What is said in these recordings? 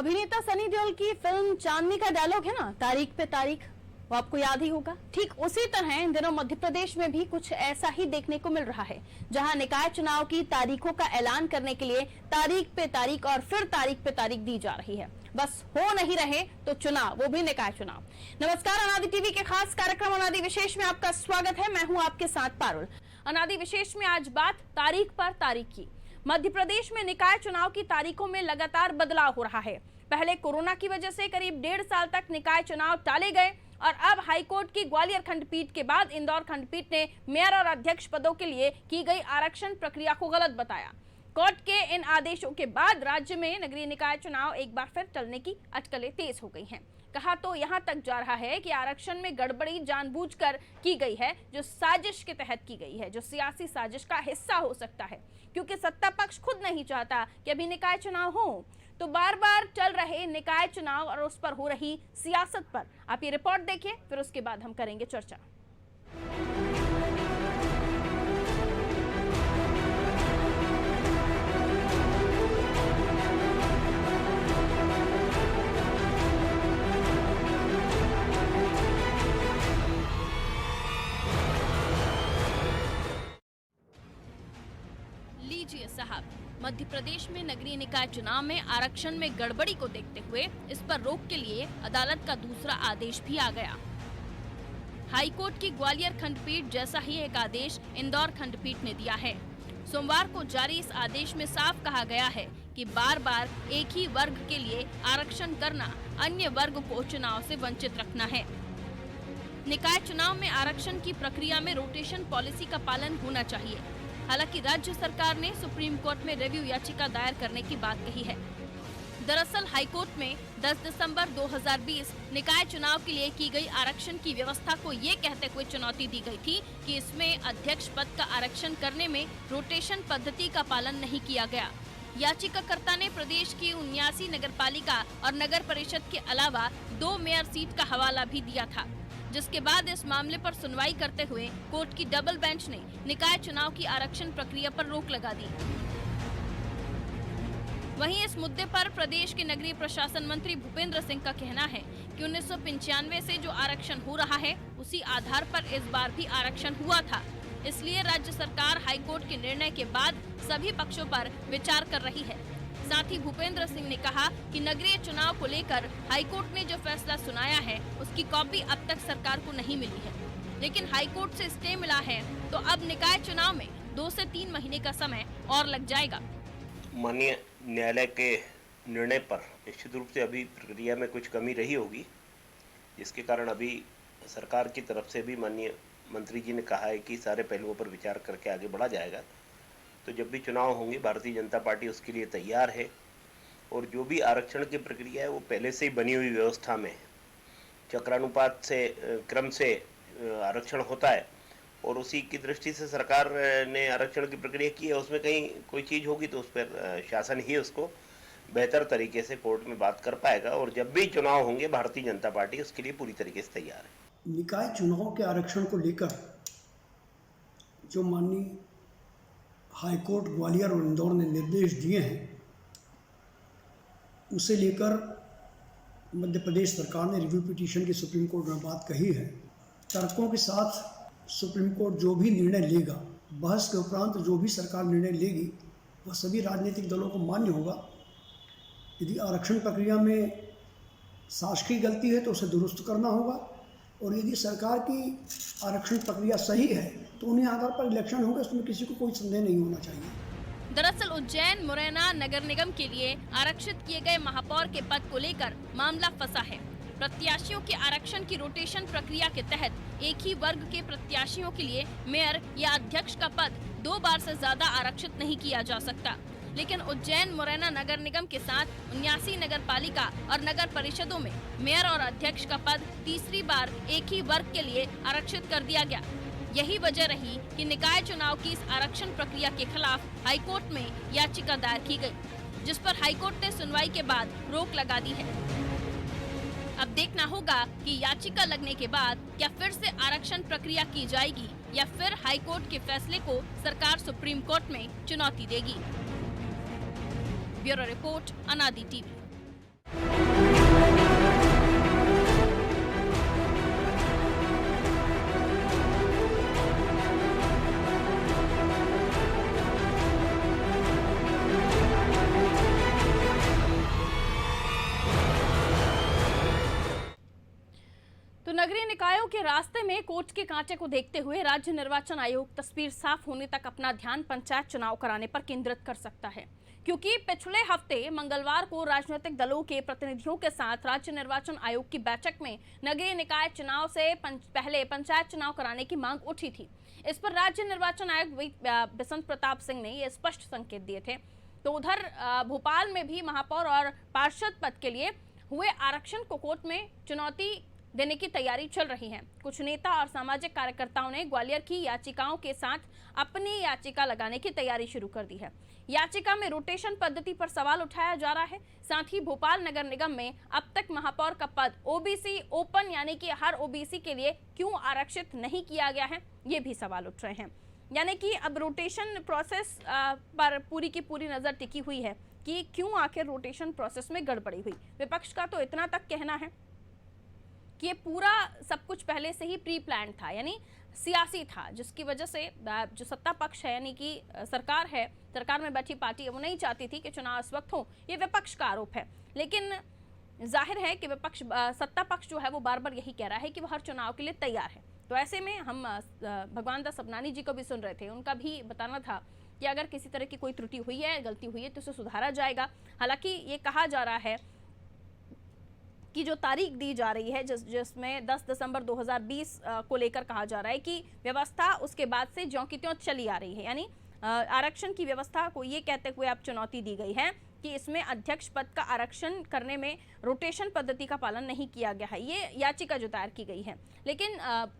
अभिनेता सनी देओल की फिल्म चांदनी का डायलॉग है ना, तारीख पे तारीख, वो आपको याद ही होगा। ठीक उसी तरह इन दिनों मध्य प्रदेश में भी कुछ ऐसा ही देखने को मिल रहा है, जहां निकाय चुनाव की तारीखों का ऐलान करने के लिए तारीख पे तारीख और फिर तारीख पे तारीख दी जा रही है। बस हो नहीं रहे तो चुनाव, वो भी निकाय चुनाव। नमस्कार, अनादि टीवी के खास कार्यक्रम अनादि विशेष में आपका स्वागत है। मैं हूं आपके साथ पारुल। अनादि विशेष में आज बात तारीख पर तारीख की। मध्य प्रदेश में निकाय चुनाव की तारीखों में लगातार बदलाव हो रहा है। पहले कोरोना की वजह से करीब 1.5 साल तक निकाय चुनाव टाले गए और अब हाईकोर्ट की ग्वालियर खंडपीठ के बाद इंदौर खंडपीठ ने मेयर और अध्यक्ष पदों के लिए की गई आरक्षण प्रक्रिया को गलत बताया। कोर्ट के इन आदेशों के बाद राज्य में नगरीय निकाय चुनाव एक बार फिर टलने की अटकलें तेज हो गई हैं। कहा तो यहां तक जा रहा है कि आरक्षण में गड़बड़ी जानबूझकर की गई है, जो साजिश के तहत की गई है, जो सियासी साजिश का हिस्सा हो सकता है, क्योंकि सत्ता पक्ष खुद नहीं चाहता कि अभी निकाय चुनाव हो। तो बार बार चल रहे निकाय चुनाव और उस पर हो रही सियासत पर आप ये रिपोर्ट देखिए, फिर उसके बाद हम करेंगे चर्चा। लीजिए साहब, मध्य प्रदेश में नगरीय निकाय चुनाव में आरक्षण में गड़बड़ी को देखते हुए इस पर रोक के लिए अदालत का दूसरा आदेश भी आ गया। हाईकोर्ट की ग्वालियर खंडपीठ जैसा ही एक आदेश इंदौर खंडपीठ ने दिया है। सोमवार को जारी इस आदेश में साफ कहा गया है कि बार बार एक ही वर्ग के लिए आरक्षण करना अन्य वर्ग को चुनाव से वंचित रखना है। निकाय चुनाव में आरक्षण की प्रक्रिया में रोटेशन पॉलिसी का पालन होना चाहिए। हालांकि राज्य सरकार ने सुप्रीम कोर्ट में रिव्यू याचिका दायर करने की बात कही है। दरअसल हाईकोर्ट में 10 दिसंबर 2020 निकाय चुनाव के लिए की गई आरक्षण की व्यवस्था को ये कहते हुए चुनौती दी गई थी कि इसमें अध्यक्ष पद का आरक्षण करने में रोटेशन पद्धति का पालन नहीं किया गया। याचिकाकर्ता ने प्रदेश की 79 नगरपालिका और नगर परिषद के अलावा 2 मेयर सीट का हवाला भी दिया था, जिसके बाद इस मामले पर सुनवाई करते हुए कोर्ट की डबल बेंच ने निकाय चुनाव की आरक्षण प्रक्रिया पर रोक लगा दी। वहीं इस मुद्दे पर प्रदेश के नगरीय प्रशासन मंत्री भूपेंद्र सिंह का कहना है कि 1995 से जो आरक्षण हो रहा है उसी आधार पर इस बार भी आरक्षण हुआ था। इसलिए राज्य सरकार हाईकोर्ट के निर्णय के बाद सभी पक्षों पर विचार कर रही है। साथ ही भूपेंद्र सिंह ने कहा कि नगरीय चुनाव को लेकर हाईकोर्ट ने जो फैसला सुनाया है उसकी कॉपी अब तक सरकार को नहीं मिली है, लेकिन हाईकोर्ट से स्टे मिला है, तो अब निकाय चुनाव में 2 से 3 महीने का समय और लग जाएगा। माननीय न्यायालय के निर्णय पर निश्चित रूप से अभी प्रक्रिया में कुछ कमी रही होगी, जिसके कारण अभी सरकार की तरफ से भी माननीय मंत्री जी ने कहा है कि सारे पहलुओं पर विचार करके आगे बढ़ा जाएगा। तो जब भी चुनाव होंगे भारतीय जनता पार्टी उसके लिए तैयार है, और जो भी आरक्षण की प्रक्रिया है वो पहले से ही बनी हुई व्यवस्था में चक्रानुपात से क्रम से आरक्षण होता है, और उसी की दृष्टि से सरकार ने आरक्षण की प्रक्रिया की है। उसमें कहीं कोई चीज़ होगी तो उस पर शासन ही उसको बेहतर तरीके से कोर्ट में बात कर पाएगा, और जब भी चुनाव होंगे भारतीय जनता पार्टी उसके लिए पूरी तरीके से तैयार है। निकाय चुनाव के आरक्षण को लेकर जो माननीय हाईकोर्ट ग्वालियर और इंदौर ने निर्देश दिए हैं, उसे लेकर मध्य प्रदेश सरकार ने रिव्यू पिटीशन की सुप्रीम कोर्ट में बात कही है। तर्कों के साथ सुप्रीम कोर्ट जो भी निर्णय लेगा, बहस के उपरांत जो भी सरकार निर्णय लेगी वह सभी राजनीतिक दलों को मान्य होगा। यदि आरक्षण प्रक्रिया में शासकीय गलती है तो उसे दुरुस्त करना होगा, और यदि सरकार की आरक्षण प्रक्रिया सही है तो उन्हीं आधार पर इलेक्शन होगा, इसमें किसी को कोई संदेह नहीं होना चाहिए। दरअसल उज्जैन मुरैना नगर निगम के लिए आरक्षित किए गए महापौर के पद को लेकर मामला फंसा है। प्रत्याशियों के आरक्षण की रोटेशन प्रक्रिया के तहत एक ही वर्ग के प्रत्याशियों के लिए मेयर या अध्यक्ष का पद 2 बार से ज्यादा आरक्षित नहीं किया जा सकता, लेकिन उज्जैन मुरैना नगर निगम के साथ 79 नगर पालिका और नगर परिषदों में मेयर और अध्यक्ष का पद तीसरी बार एक ही वर्ग के लिए आरक्षित कर दिया गया। यही वजह रही कि निकाय चुनाव की इस आरक्षण प्रक्रिया के खिलाफ हाईकोर्ट में याचिका दायर की गई, जिस पर हाईकोर्ट ने सुनवाई के बाद रोक लगा दी है। अब देखना होगा कि याचिका लगने के बाद क्या फिर से आरक्षण प्रक्रिया की जाएगी या फिर हाईकोर्ट के फैसले को सरकार सुप्रीम कोर्ट में चुनौती देगी। ब्यूरो रिपोर्ट, अनादि टीवी। तो नगरीय निकायों के रास्ते में कोर्ट के कांटे को देखते हुए राज्य निर्वाचन आयोग तस्वीर साफ होने तक अपना ध्यान पंचायत चुनाव कराने पर केंद्रित कर सकता है, क्योंकि पिछले हफ्ते मंगलवार को राजनीतिक दलों के प्रतिनिधियों के साथ राज्य निर्वाचन आयोग की बैठक में नगरीय निकाय चुनाव से पहले पंचायत चुनाव कराने की मांग उठी थी। इस पर राज्य निर्वाचन आयुक्त बसंत प्रताप सिंह ने ये स्पष्ट संकेत दिए थे। तो उधर भोपाल में भी महापौर और पार्षद पद के लिए हुए आरक्षण को कोर्ट में चुनौती देने की तैयारी चल रही है। कुछ नेता और सामाजिक कार्यकर्ताओं ने ग्वालियर की याचिकाओं के साथ अपनी याचिका लगाने की तैयारी शुरू कर दी है। याचिका में रोटेशन पद्धति पर सवाल उठाया जा रहा है। साथ ही भोपाल नगर निगम में अब तक महापौर का पद ओबीसी ओपन यानी कि हर ओबीसी के लिए क्यों आरक्षित नहीं किया गया है, ये भी सवाल उठ रहे हैं। यानी कि अब रोटेशन प्रोसेस पर पूरी की पूरी नजर टिकी हुई है कि क्यों आखिर रोटेशन प्रोसेस में गड़बड़ी हुई। विपक्ष का तो इतना तक कहना है कि ये पूरा सब कुछ पहले से ही प्री प्लान था, यानी सियासी था, जिसकी वजह से जो सत्ता पक्ष है यानी कि सरकार है, सरकार में बैठी पार्टी है, वो नहीं चाहती थी कि चुनाव इस वक्त हो। ये विपक्ष का आरोप है। लेकिन जाहिर है कि विपक्ष सत्ता पक्ष जो है वो बार बार यही कह रहा है कि वो हर चुनाव के लिए तैयार है। तो ऐसे में हम भगवान दास सबनानी जी को भी सुन रहे थे, उनका भी बताना था कि अगर किसी तरह की कोई त्रुटि हुई है, गलती हुई है तो उसे सुधारा जाएगा। हालांकि ये कहा जा रहा है कि जो तारीख दी जा रही है जिसमें 10 दिसंबर 2020 को लेकर कहा जा रहा है कि व्यवस्था उसके बाद से ज्यों की त्यों चली आ रही है, यानी आरक्षण की व्यवस्था को ये कहते हुए अब चुनौती दी गई है कि इसमें अध्यक्ष पद का आरक्षण करने में रोटेशन पद्धति का पालन नहीं किया गया है। ये याचिका जो दायर की गई है। लेकिन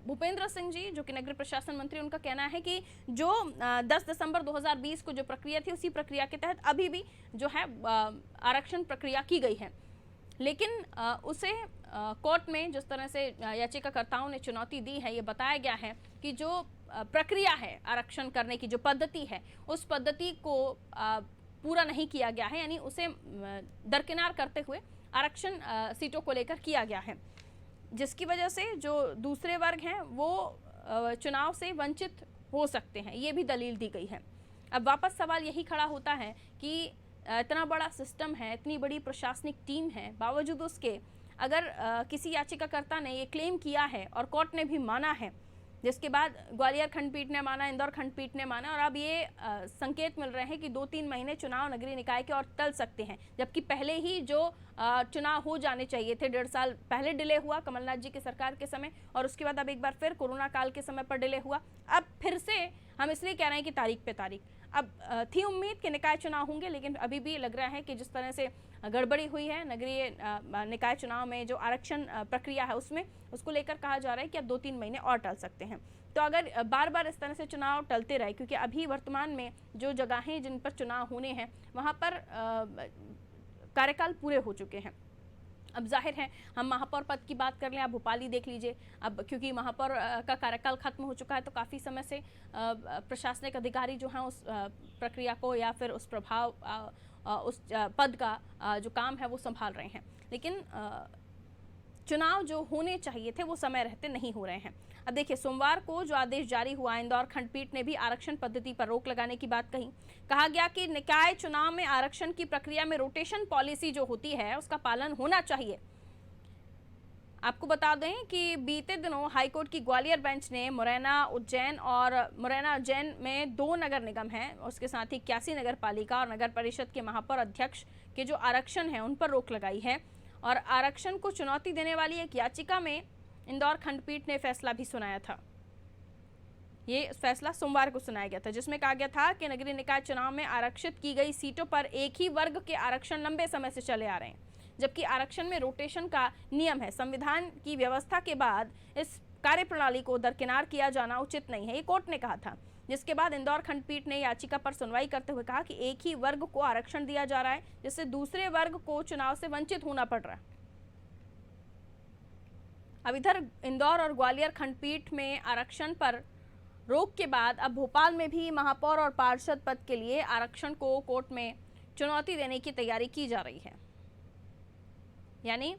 भूपेंद्र सिंह जी जो कि नगरीय प्रशासन मंत्री, उनका कहना है कि जो 10 दिसंबर 2020 को जो प्रक्रिया थी उसी प्रक्रिया के तहत अभी भी जो है आरक्षण प्रक्रिया की गई है। लेकिन उसे कोर्ट में जिस तरह से याचिकाकर्ताओं ने चुनौती दी है, ये बताया गया है कि जो प्रक्रिया है आरक्षण करने की, जो पद्धति है, उस पद्धति को पूरा नहीं किया गया है, यानी उसे दरकिनार करते हुए आरक्षण सीटों को लेकर किया गया है, जिसकी वजह से जो दूसरे वर्ग हैं वो चुनाव से वंचित हो सकते हैं। ये भी दलील दी गई है। अब वापस सवाल यही खड़ा होता है कि इतना बड़ा सिस्टम है, इतनी बड़ी प्रशासनिक टीम है, बावजूद उसके अगर किसी याचिकाकर्ता ने ये क्लेम किया है और कोर्ट ने भी माना है, जिसके बाद ग्वालियर खंडपीठ ने माना, इंदौर खंडपीठ ने माना, और अब ये संकेत मिल रहे हैं कि 2-3 महीने चुनाव नगरीय निकाय के और टल सकते हैं, जबकि पहले ही जो चुनाव हो जाने चाहिए थे, 1.5 साल पहले डिले हुआ कमलनाथ जी की सरकार के समय, और उसके बाद अब एक बार फिर कोरोना काल के समय पर डिले हुआ। अब फिर से हम इसलिए कह रहे हैं कि तारीख पे तारीख। अब थी उम्मीद कि निकाय चुनाव होंगे, लेकिन अभी भी लग रहा है कि जिस तरह से गड़बड़ी हुई है नगरीय निकाय चुनाव में, जो आरक्षण प्रक्रिया है उसमें, उसको लेकर कहा जा रहा है कि अब 2-3 महीने और टल सकते हैं। तो अगर बार बार इस तरह से चुनाव टलते रहे, क्योंकि अभी वर्तमान में जो जगहें जिन पर चुनाव होने हैं वहाँ पर कार्यकाल पूरे हो चुके हैं। अब जाहिर है हम महापौर पद की बात कर लें, आप भोपाल ही देख लीजिए। अब क्योंकि महापौर का कार्यकाल खत्म हो चुका है, तो काफ़ी समय से प्रशासनिक अधिकारी जो हैं उस प्रक्रिया को या फिर उस प्रभाव उस पद का जो काम है वो संभाल रहे हैं। लेकिन चुनाव जो होने चाहिए थे वो समय रहते नहीं हो रहे हैं। अब देखिए, सोमवार को जो आदेश जारी हुआ, इंदौर खंडपीठ ने भी आरक्षण पद्धति पर रोक लगाने की बात कही। कहा गया कि निकाय चुनाव में आरक्षण की प्रक्रिया में रोटेशन पॉलिसी जो होती है उसका पालन होना चाहिए। आपको बता दें कि बीते दिनों हाईकोर्ट की ग्वालियर बेंच ने मुरैना उज्जैन में 2 नगर निगम हैं, उसके साथ ही 81 नगर पालिका और नगर परिषद के महापौर अध्यक्ष के जो आरक्षण है उन पर रोक लगाई है। और आरक्षण को चुनौती देने वाली एक याचिका में इंदौर खंडपीठ ने फैसला भी सुनाया था। ये फैसला सोमवार को सुनाया गया था, जिसमें कहा गया था कि नगरीय निकाय चुनाव में आरक्षित की गई सीटों पर एक ही वर्ग के आरक्षण लंबे समय से चले आ रहे हैं, जबकि आरक्षण में रोटेशन का नियम है। संविधान की व्यवस्था के बाद इस कार्यप्रणाली को दरकिनार किया जाना उचित नहीं है, ये कोर्ट ने कहा था। जिसके बाद इंदौर खंडपीठ ने याचिका पर सुनवाई करते हुए कहा कि एक ही वर्ग को आरक्षण दिया जा रहा है, जिससे दूसरे वर्ग को चुनाव से वंचित होना पड़ रहा है। अब इधर इंदौर और ग्वालियर खंडपीठ में आरक्षण पर रोक के बाद अब भोपाल में भी महापौर और पार्षद पद के लिए आरक्षण को कोर्ट में चुनौती देने की तैयारी की जा रही है। यानी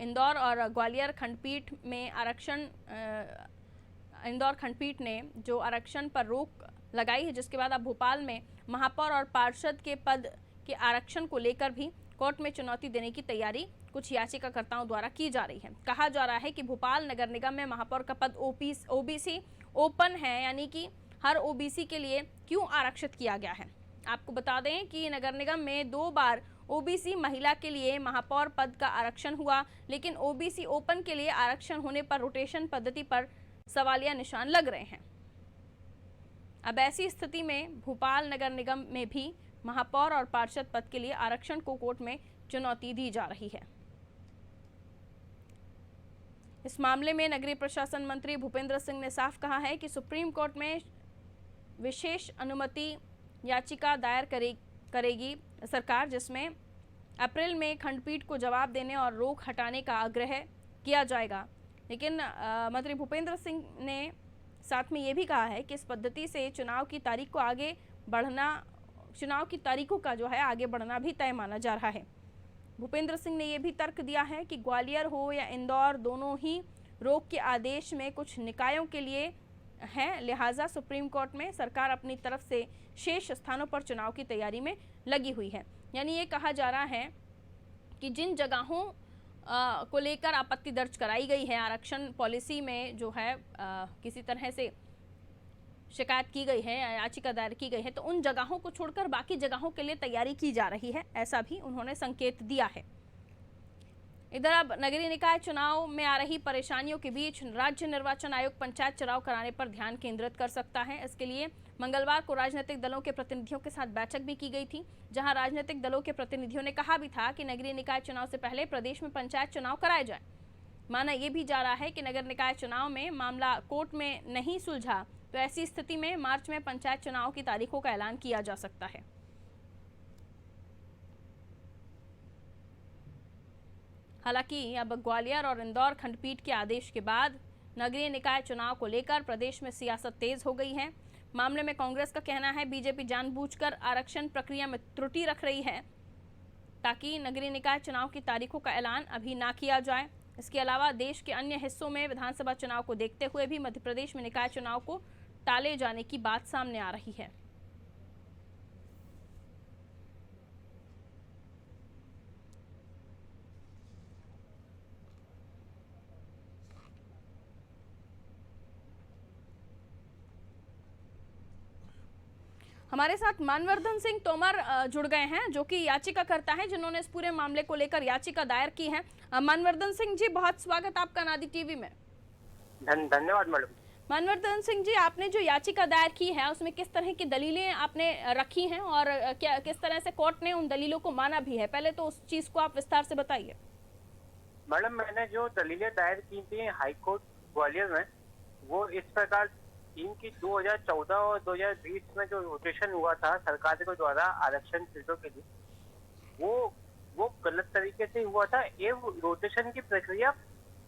इंदौर और ग्वालियर खंडपीठ में आरक्षण, इंदौर खंडपीठ ने जो आरक्षण पर रोक लगाई है, जिसके बाद अब भोपाल में महापौर और पार्षद के पद के आरक्षण को लेकर भी कोर्ट में चुनौती देने की तैयारी कुछ याचिकाकर्ताओं द्वारा की जा रही है। कहा जा रहा है कि भोपाल नगर निगम में महापौर का पद ओबीसी ओपन है, यानी कि हर ओबीसी के लिए क्यों आरक्षित किया गया है। आपको बता दें कि नगर निगम में 2 बार ओबीसी महिला के लिए महापौर पद का आरक्षण हुआ, लेकिन ओबीसी ओपन के लिए आरक्षण होने पर रोटेशन पद्धति पर सवालिया निशान लग रहे हैं। अब ऐसी स्थिति में भोपाल नगर निगम में भी महापौर और पार्षद पद के लिए आरक्षण को कोर्ट में चुनौती दी जा रही है। इस मामले में नगरीय प्रशासन मंत्री भूपेंद्र सिंह ने साफ कहा है कि सुप्रीम कोर्ट में विशेष अनुमति याचिका दायर करेगी सरकार, जिसमें अप्रैल में खंडपीठ को जवाब देने और रोक हटाने का आग्रह किया जाएगा। लेकिन मंत्री भूपेंद्र सिंह ने साथ में ये भी कहा है कि इस पद्धति से चुनाव की तारीखों का जो है आगे बढ़ना भी तय माना जा रहा है। भूपेंद्र सिंह ने यह भी तर्क दिया है कि ग्वालियर हो या इंदौर, दोनों ही रोक के आदेश में कुछ निकायों के लिए हैं, लिहाजा सुप्रीम कोर्ट में सरकार अपनी तरफ से शेष स्थानों पर चुनाव की तैयारी में लगी हुई है। यानी ये कहा जा रहा है कि जिन जगहों को लेकर आपत्ति दर्ज कराई गई है, आरक्षण पॉलिसी में जो है किसी तरह से शिकायत की गई है, याचिका दायर की गई है, तो उन जगहों को छोड़कर बाकी जगहों के लिए तैयारी की जा रही है, ऐसा भी उन्होंने संकेत दिया है। इधर अब नगरीय निकाय चुनाव में आ रही परेशानियों के बीच राज्य निर्वाचन आयोग पंचायत चुनाव कराने पर ध्यान केंद्रित कर सकता है। इसके लिए मंगलवार को राजनीतिक दलों के प्रतिनिधियों के साथ बैठक भी की गई थी, जहां राजनीतिक दलों के प्रतिनिधियों ने कहा भी था कि नगरीय निकाय चुनाव से पहले प्रदेश में पंचायत चुनाव कराए जाए। माना यह भी जा रहा है कि नगर निकाय चुनाव में मामला कोर्ट में नहीं सुलझा तो ऐसी स्थिति में मार्च में पंचायत चुनाव की तारीखों का ऐलान किया जा सकता है। हालांकि अब ग्वालियर और इंदौर खंडपीठ के आदेश के बाद नगरीय निकाय चुनाव को लेकर प्रदेश में सियासत तेज हो गई है। मामले में कांग्रेस का कहना है बीजेपी जानबूझकर आरक्षण प्रक्रिया में त्रुटि रख रही है ताकि नगरीय निकाय चुनाव की तारीखों का ऐलान अभी ना किया जाए। इसके अलावा देश के अन्य हिस्सों में विधानसभा चुनाव को देखते हुए भी मध्य प्रदेश में निकाय चुनाव को टाले जाने की बात सामने आ रही है। हमारे साथ मानवर्धन सिंह तोमर जुड़ गए हैं, जो कि याचिकाकर्ता हैं, जिन्होंने इस पूरे मामले को लेकर याचिका दायर की है। मानवर्धन सिंह जी, बहुत स्वागत आपका नादी टीवी में। धन्यवाद मैडम। मानवर्धन सिंह जी, आपने जो याचिका दायर की है उसमें किस तरह की दलीलें आपने रखी हैं और क्या किस तरह से कोर्ट ने उन दलीलों को माना भी है, पहले तो उस चीज को आप विस्तार से बताइए। मैडम, मैंने जो दलीलें दायर की थी हाई कोर्ट ग्वालियर में, वो इस प्रकार इनकी 2014 और 2020 में जो रोटेशन हुआ था सरकार के द्वारा आरक्षण सीटों के लिए, वो गलत तरीके से हुआ था। ये रोटेशन की प्रक्रिया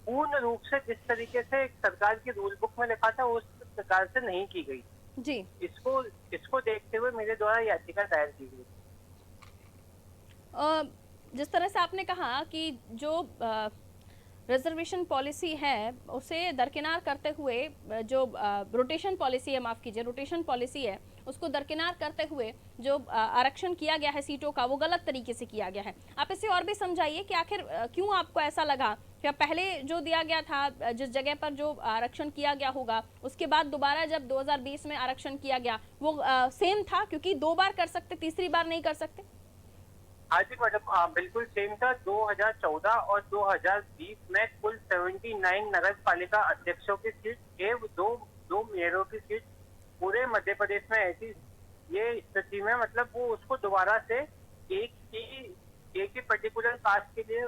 पूर्ण रूप से जिस तरीके से सरकार की रूल बुक में लिखा था उस प्रकार से नहीं की गई जी। इसको देखते हुए मेरे द्वारा याचिका दायर की गई। जिस तरह से आपने कहा कि जो रिजर्वेशन पॉलिसी है उसे दरकिनार करते हुए, जो रोटेशन पॉलिसी है, माफ कीजिए, रोटेशन पॉलिसी है, उसको दरकिनार करते हुए जो आरक्षण किया गया है सीटों का, वो गलत तरीके से किया गया है। आप इसे और भी समझाइए कि आखिर क्यों आपको ऐसा लगा कि पहले जो दिया गया था, जिस जगह पर जो आरक्षण किया गया होगा, उसके बाद दोबारा जब 2020 में आरक्षण किया गया वो सेम था, क्योंकि 2 बार कर सकते, तीसरी बार नहीं कर सकते? हाँ जी मैडम, बिल्कुल सेम था। 2014 और 2020 में कुल 79 नगर पालिका अध्यक्षों की सीट एवं दो मेयरों की सीट पूरे मध्य प्रदेश में ऐसी ये स्थिति में, मतलब वो उसको दोबारा से एक ही पर्टिकुलर कास्ट के लिए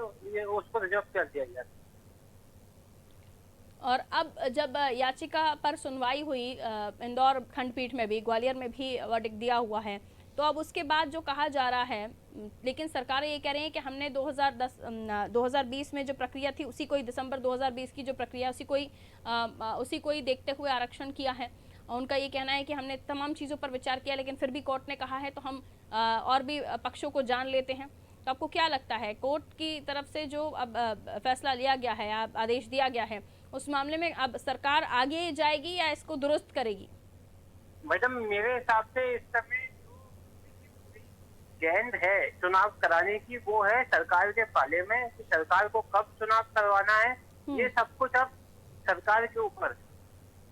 उसको रिजर्व कर दिया गया। और अब जब याचिका पर सुनवाई हुई इंदौर खंडपीठ में भी, ग्वालियर में भी वर्डिक्ट दिया हुआ है, तो अब उसके बाद जो कहा जा रहा है, लेकिन सरकार ये कह रही है कि हमने 2020 में जो प्रक्रिया थी उसी को ही, दिसंबर 2020 की जो प्रक्रिया उसी को ही देखते हुए आरक्षण किया है। उनका ये कहना है कि हमने तमाम चीज़ों पर विचार किया, लेकिन फिर भी कोर्ट ने कहा है तो हम और भी पक्षों को जान लेते हैं। तो आपको क्या लगता है कोर्ट की तरफ से जो अब फैसला लिया गया है, आदेश दिया गया है, उस मामले में अब सरकार आगे जाएगी या इसको दुरुस्त करेगी? मैडम मेरे हिसाब से इस समय गेंद है चुनाव कराने की, वो है सरकार के पाले में कि सरकार को कब चुनाव करवाना है, ये सब कुछ अब सरकार के ऊपर।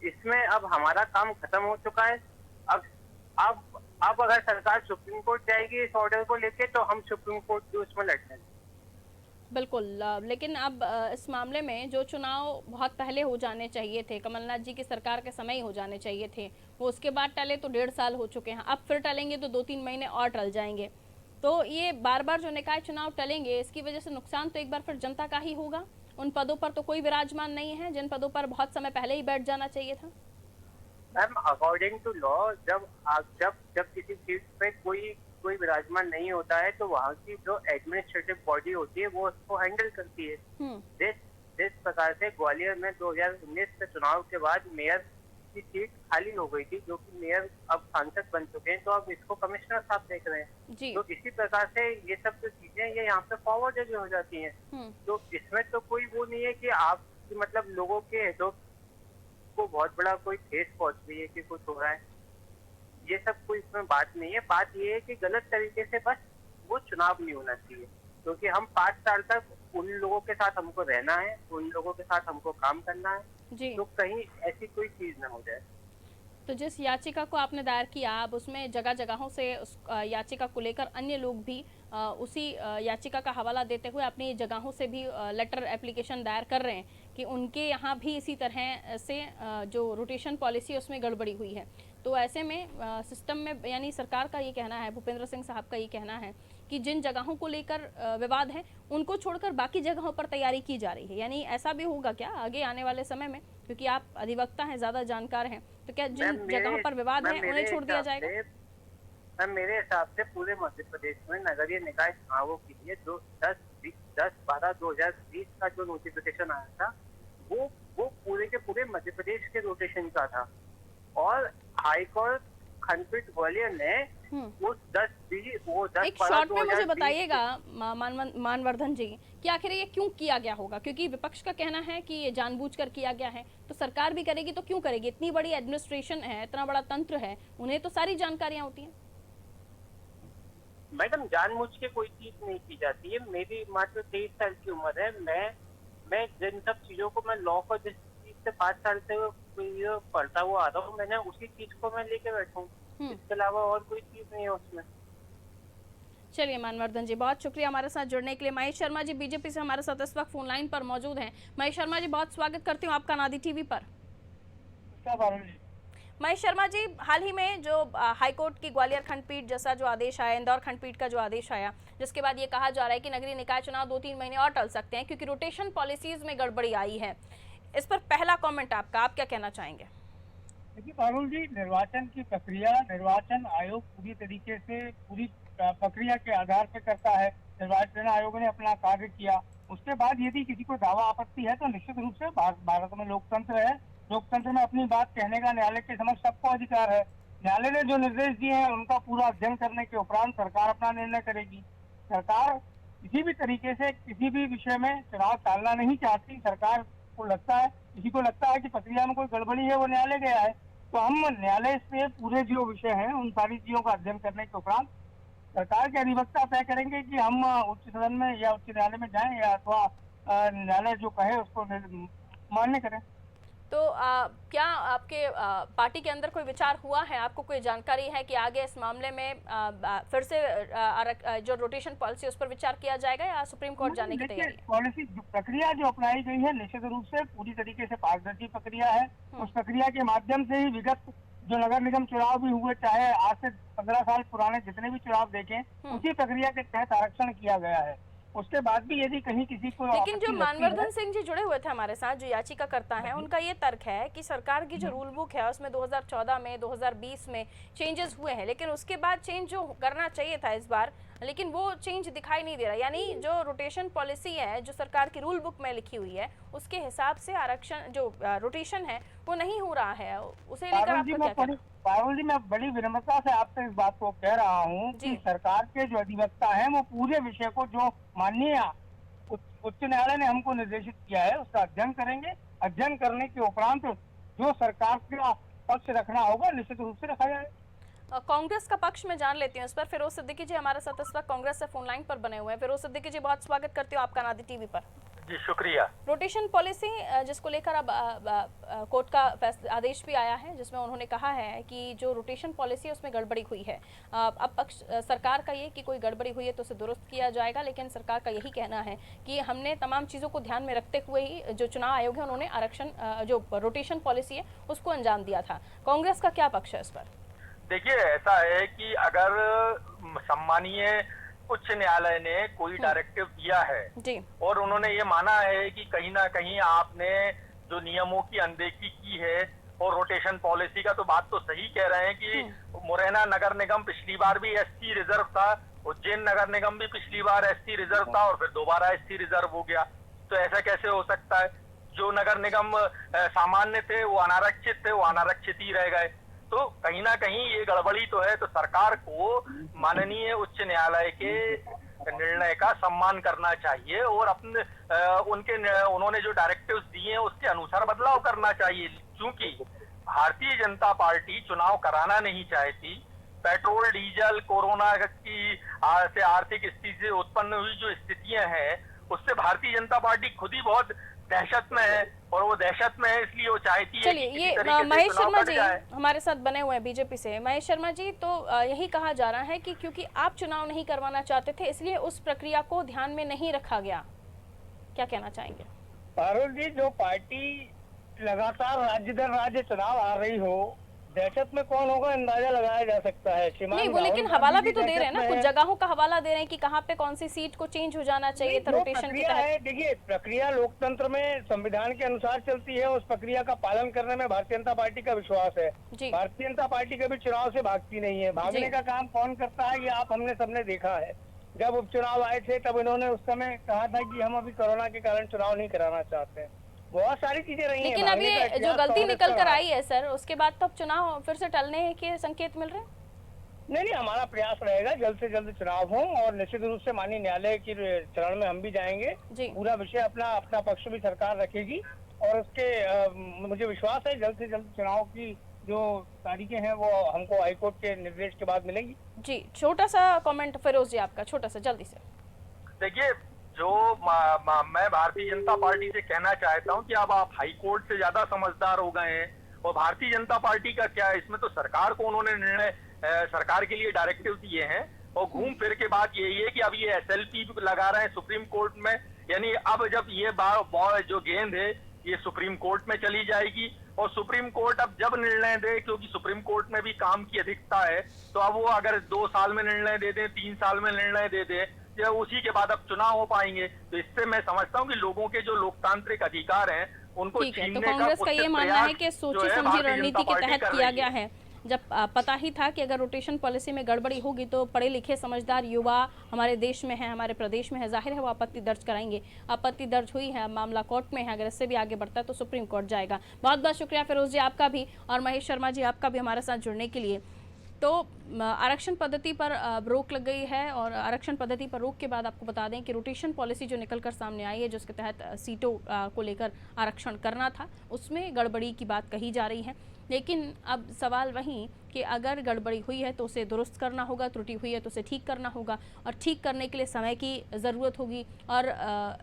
इसमें अब हमारा काम खत्म हो चुका है। अब अगर सरकार सुप्रीम कोर्ट जाएगी इस ऑर्डर को लेके, तो हम सुप्रीम कोर्ट भी उसमें लड़ने। बिल्कुल, लेकिन अब इस मामले में जो चुनाव बहुत पहले हो जाने चाहिए थे, कमलनाथ जी की सरकार के समय ही हो जाने चाहिए थे, वो उसके बाद टले तो 1.5 साल हो चुके हैं, अब फिर टलेंगे तो 2-3 महीने और टल जाएंगे। तो ये बार बार जो निकाय चुनाव टलेंगे, इसकी वजह से नुकसान तो एक बार फिर जनता का ही होगा। उन पदों पर तो कोई विराजमान नहीं है जिन पदों पर बहुत समय पहले ही बैठ जाना चाहिए था। मैम अकॉर्डिंग टू लॉ जब किसी सीट पे कोई विराजमान नहीं होता है, तो वहाँ की जो एडमिनिस्ट्रेटिव बॉडी होती है वो उसको हैंडल करती है। जिस प्रकार से ग्वालियर में 2019 के चुनाव के बाद मेयर की सीट खाली हो गई थी, जो कि मेयर अब सांसद बन चुके हैं, तो अब इसको कमिश्नर साहब देख रहे हैं। तो इसी प्रकार से ये सब जो चीजें ये यहाँ पे फॉरवर्ड हो जाती हैं। तो इसमें तो कोई वो नहीं है कि आप मतलब लोगों के हितों को बहुत बड़ा कोई ठेस पहुंच रही है कि कुछ हो रहा है, ये सब कोई इसमें बात नहीं है। बात ये है कि गलत तरीके से बस वो चुनाव नहीं होना चाहिए, क्योंकि हम 5 साल तक उन लोगों के साथ हमको रहना है, उन लोगों के साथ हमको काम करना है, तो कहीं ऐसी कोई चीज ना हो जाए। तो जिस याचिका को आपने दायर किया, अब उसमें जगह जगहों से उस याचिका को लेकर अन्य लोग भी उसी याचिका का हवाला देते हुए अपनी जगहों से भी लेटर एप्लीकेशन दायर कर रहे हैं कि उनके यहाँ भी इसी तरह से जो रोटेशन पॉलिसी है उसमें गड़बड़ी हुई है। तो ऐसे में सिस्टम में यानी सरकार का ये कहना है, भूपेंद्र सिंह साहब का ये कहना है कि जिन जगहों को लेकर विवाद है उनको छोड़कर बाकी जगहों पर तैयारी की जा रही है। यानी ऐसा भी होगा क्या आगे आने वाले समय में, क्योंकि आप अधिवक्ता हैं, ज्यादा जानकार हैं, तो क्या जिन जगहों पर विवाद है उन्हें छोड़ दिया जाएगा? मैम मेरे हिसाब से पूरे मध्य प्रदेश में नगरीय निकाय चुनावों के लिए जो 10/12/2020 का जो नोटिफिकेशन आया था, वो पूरे के पूरे मध्य प्रदेश के रोटेशन का था, और हाईकोर्ट खंडपीठ ग्वालियर ने उस 10 एक शॉर्ट में मुझे बताइएगा मानवर्धन जी कि आखिर ये क्यों किया गया होगा, क्योंकि विपक्ष का कहना है कि ये जानबूझकर किया गया है, तो सरकार भी करेगी तो क्यों करेगी? इतनी बड़ी एडमिनिस्ट्रेशन है, इतना बड़ा तंत्र है, उन्हें तो सारी जानकारियां होती हैं। मैडम जानबूझ के कोई चीज नहीं की जाती है। मेरी मात्र 23 साल की उम्र है। मैं जिन सब चीजों को मैं लॉ को जिस चीज से 5 साल से पढ़ता हुआ आ रहा हूँ, मैंने उसी चीज को मैं लेके बैठा हूँ, इसके अलावा और कोई चीज नहीं है उसमें। चलिए मानवर्धन जी, बहुत शुक्रिया हमारे साथ जुड़ने के लिए। महेश शर्मा जी बीजेपी से हमारे साथ इस वक्त फोन लाइन पर मौजूद हैं। महेश शर्मा जी, बहुत स्वागत करती हूँ आपका नादी टीवी पर। महेश शर्मा जी, हाल ही में जो हाईकोर्ट की ग्वालियर खंडपीठ जैसा जो आदेश आया, इंदौर खंडपीठ का जो आदेश आया, जिसके बाद ये कहा जा रहा है कि नगरीय निकाय चुनाव 2-3 महीने और टल सकते हैं क्योंकि रोटेशन पॉलिसीज में गड़बड़ी आई है, इस पर पहला कमेंट आपका, आप क्या कहना चाहेंगे? देखिए पारुल जी, निर्वाचन की प्रक्रिया निर्वाचन आयोग पूरी तरीके से पूरी प्रक्रिया के आधार पर करता है। निर्वाचन आयोग ने अपना कार्य किया, उसके बाद यदि किसी को दावा आपत्ति है तो निश्चित रूप से भारत में लोकतंत्र है, लोकतंत्र में अपनी बात कहने का न्यायालय के समक्ष सबको अधिकार है। न्यायालय ने जो निर्देश दिए हैं उनका पूरा अध्ययन करने के उपरांत सरकार अपना निर्णय करेगी। सरकार किसी भी तरीके से किसी भी विषय में चुनाव टालना नहीं चाहती। सरकार को लगता है, किसी को लगता है कि प्रक्रिया में कोई गड़बड़ी है, वो न्यायालय गया है, तो हम न्यायालय से पूरे जो विषय हैं उन सारी चीजों का अध्ययन करने के उपरांत सरकार के अधिवक्ता तय करेंगे कि हम उच्च सदन में या उच्च न्यायालय में जाएं या अथवा न्यायालय जो कहे उसको मान्य करें। तो क्या आपके पार्टी के अंदर कोई विचार हुआ है, आपको कोई जानकारी है कि आगे इस मामले में फिर से जो रोटेशन पॉलिसी उस पर विचार किया जाएगा या सुप्रीम कोर्ट जाने की तैयारी है? पॉलिसी प्रक्रिया जो अपनाई गई है निश्चित रूप से पूरी तरीके से पारदर्शी प्रक्रिया है। उस प्रक्रिया के माध्यम से ही विगत जो नगर निगम चुनाव भी हुए, चाहे आज से 15 साल पुराने जितने भी चुनाव देखें, उसी प्रक्रिया के तहत आरक्षण किया गया है। उसके बाद भी यदि कहीं किसी को लेकिन जो आपत्ति लगती मानवर्धन है, सिंह जी जुड़े हुए थे हमारे साथ, जो याचिका करता है, उनका ये तर्क है कि सरकार की जो रूल बुक है उसमें 2014 में 2020 में चेंजेस हुए हैं, लेकिन उसके बाद चेंज जो करना चाहिए था इस बार, लेकिन वो चेंज दिखाई नहीं दे रहा। यानी जो रोटेशन पॉलिसी है जो सरकार की रूल बुक में लिखी हुई है उसके हिसाब से आरक्षण जो रोटेशन है वो नहीं हो रहा है, उसे लेकर आपका क्या कहना? पारुल जी, मैं बड़ी विनम्रता से आपसे इस बात को कह रहा हूँ जी। कि सरकार के जो अधिवक्ता हैं वो पूरे विषय को, जो माननीय उच्च न्यायालय ने हमको निर्देशित किया है, उसका अध्ययन करेंगे। अध्ययन करने के उपरांत जो सरकार का पक्ष रखना होगा निश्चित रूप से रखा जाएगा। कांग्रेस का पक्ष में जान लेती हूँ इस पर। फिरोज सिद्दीकी जी हमारे साथ इस वक्त कांग्रेस से फोन लाइन पर बने हुए हैं। फिरोज सिद्दीकी जी, बहुत स्वागत करती हूँ आपका नादी टीवी पर। जी शुक्रिया। रोटेशन पॉलिसी जिसको लेकर अब कोर्ट का आदेश भी आया है जिसमें उन्होंने कहा है कि जो रोटेशन पॉलिसी है उसमें गड़बड़ी हुई है। अब पक्ष सरकार का ये कि कोई गड़बड़ी हुई है तो उसे दुरुस्त किया जाएगा, लेकिन सरकार का यही कहना है कि हमने तमाम चीज़ों को ध्यान में रखते हुए ही जो चुनाव आयोग है उन्होंने आरक्षण जो रोटेशन पॉलिसी है उसको अंजाम दिया था। कांग्रेस का क्या पक्ष है इस पर? देखिए, ऐसा है कि अगर सम्मानीय उच्च न्यायालय ने कोई डायरेक्टिव दिया है जी, और उन्होंने ये माना है कि कहीं ना कहीं आपने जो नियमों की अनदेखी की है, और रोटेशन पॉलिसी का तो बात तो सही कह रहे हैं कि मुरैना नगर निगम पिछली बार भी एससी रिजर्व था, उज्जैन नगर निगम भी पिछली बार एससी रिजर्व था और फिर दोबारा एससी रिजर्व हो गया। तो ऐसा कैसे हो सकता है? जो नगर निगम सामान्य थे वो अनारक्षित थे, वो अनारक्षित ही रह गए। तो कहीं ना कहीं ये गड़बड़ी तो है। तो सरकार को माननीय उच्च न्यायालय के निर्णय का सम्मान करना चाहिए और अपने उन्होंने जो डायरेक्टिव्स दिए हैं उसके अनुसार बदलाव करना चाहिए, क्योंकि भारतीय जनता पार्टी चुनाव कराना नहीं चाहती। पेट्रोल डीजल कोरोना की से आर्थिक स्थिति से उत्पन्न हुई जो स्थितियां हैं उससे भारतीय जनता पार्टी खुद ही बहुत दहशत में है, और वो दहशत में है इसलिए वो चाहती है। चलिए, ये महेश शर्मा जी हमारे साथ बने हुए हैं बीजेपी से। महेश शर्मा जी, तो यही कहा जा रहा है कि क्योंकि आप चुनाव नहीं करवाना चाहते थे इसलिए उस प्रक्रिया को ध्यान में नहीं रखा गया। क्या कहना चाहेंगे? पारुल जी, जो पार्टी लगातार राज्य दर राज्य चुनाव आ रही हो, दहशत में कौन होगा अंदाजा लगाया जा सकता है। नहीं, वो लेकिन हवाला भी तो दे रहे हैं ना, कुछ जगहों का हवाला दे रहे हैं कि कहाँ पे कौन सी सीट को चेंज हो जाना चाहिए था रोटेशन के तहत। देखिए, प्रक्रिया लोकतंत्र में संविधान के अनुसार चलती है, उस प्रक्रिया का पालन करने में भारतीय जनता पार्टी का विश्वास है। भारतीय जनता पार्टी कभी चुनाव से भागती नहीं है। भागने का काम कौन करता है ये आप हमने सबने देखा है। जब उपचुनाव आए थे तब इन्होंने उस समय कहा था कि हम अभी कोरोना के कारण चुनाव नहीं कराना चाहते। बहुत सारी चीजें रही हैं, लेकिन अब ये जो गलती निकल कर आई है सर, उसके बाद तो अब चुनाव फिर से टलने के संकेत मिल रहे हैं। नहीं, हमारा प्रयास रहेगा जल्द से जल्द चुनाव हो, और निश्चित रूप से माननीय न्यायालय की चरण में हम भी जाएंगे। पूरा विषय अपना पक्ष भी सरकार रखेगी, और उसके मुझे विश्वास है जल्द से जल्द चुनाव की जो तारीखें हैं वो हमको हाईकोर्ट के निर्देश के बाद मिलेंगी। जी, छोटा सा कमेंट फिरोज जी आपका, छोटा सा जल्दी से। देखिए, जो मैं भारतीय जनता पार्टी से कहना चाहता हूं कि अब आप हाईकोर्ट से ज्यादा समझदार हो गए हैं, और भारतीय जनता पार्टी का क्या है, इसमें तो सरकार को उन्होंने निर्णय सरकार के लिए डायरेक्टिव दिए हैं, और घूम फिर के बात यही है कि अब ये एसएलपी लगा रहे हैं सुप्रीम कोर्ट में। यानी अब जब ये जो गेंद है ये सुप्रीम कोर्ट में चली जाएगी, और सुप्रीम कोर्ट अब जब निर्णय दे, क्योंकि सुप्रीम कोर्ट में भी काम की अधिकता है, तो अब वो अगर 2 साल में निर्णय दे दे, 3 साल में निर्णय दे दे, उसी के बाद अब चुनाव हो पाएंगे। तो इससे मैं समझता हूं कि लोगों के जो लोकतांत्रिक अधिकार हैं उनको छीनने का कांग्रेस का ये मानना है कि सोची समझी रणनीति के तहत किया गया है। जब पता ही था कि अगर रोटेशन पॉलिसी में गड़बड़ी होगी तो पढ़े लिखे समझदार युवा हमारे देश में है, हमारे प्रदेश में है, जाहिर है वो आपत्ति दर्ज कराएंगे। आपत्ति दर्ज हुई है, मामला कोर्ट में है, अगर इससे भी आगे बढ़ता है तो सुप्रीम कोर्ट जाएगा। बहुत बहुत शुक्रिया फिरोज जी आपका भी, और महेश शर्मा जी आपका भी हमारे साथ जुड़ने के लिए। तो आरक्षण पद्धति पर रोक लग गई है, और आरक्षण पद्धति पर रोक के बाद आपको बता दें कि रोटेशन पॉलिसी जो निकलकर सामने आई है जिसके तहत सीटों को लेकर आरक्षण करना था, उसमें गड़बड़ी की बात कही जा रही है। लेकिन अब सवाल वहीं कि अगर गड़बड़ी हुई है तो उसे दुरुस्त करना होगा, त्रुटि हुई है तो उसे ठीक करना होगा, और ठीक करने के लिए समय की ज़रूरत होगी। और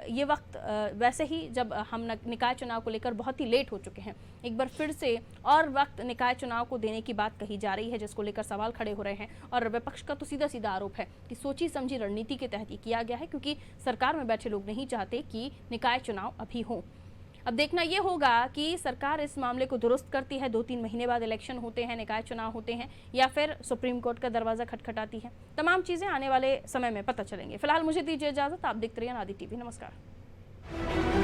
ये वक्त वैसे ही जब हम निकाय चुनाव को लेकर बहुत ही लेट हो चुके हैं, एक बार फिर से और वक्त निकाय चुनाव को देने की बात कही जा रही है, जिसको लेकर सवाल खड़े हो रहे हैं। और विपक्ष का तो सीधा सीधा आरोप है कि सोची समझी रणनीति के तहत ये किया गया है, क्योंकि सरकार में बैठे लोग नहीं चाहते कि निकाय चुनाव अभी हों। अब देखना ये होगा कि सरकार इस मामले को दुरुस्त करती है, 2-3 महीने बाद इलेक्शन होते हैं, निकाय चुनाव होते हैं, या फिर सुप्रीम कोर्ट का दरवाजा खटखटाती है। तमाम चीजें आने वाले समय में पता चलेंगे। फिलहाल मुझे दीजिए इजाजत, आप देखते रहिए आदि टीवी। नमस्कार।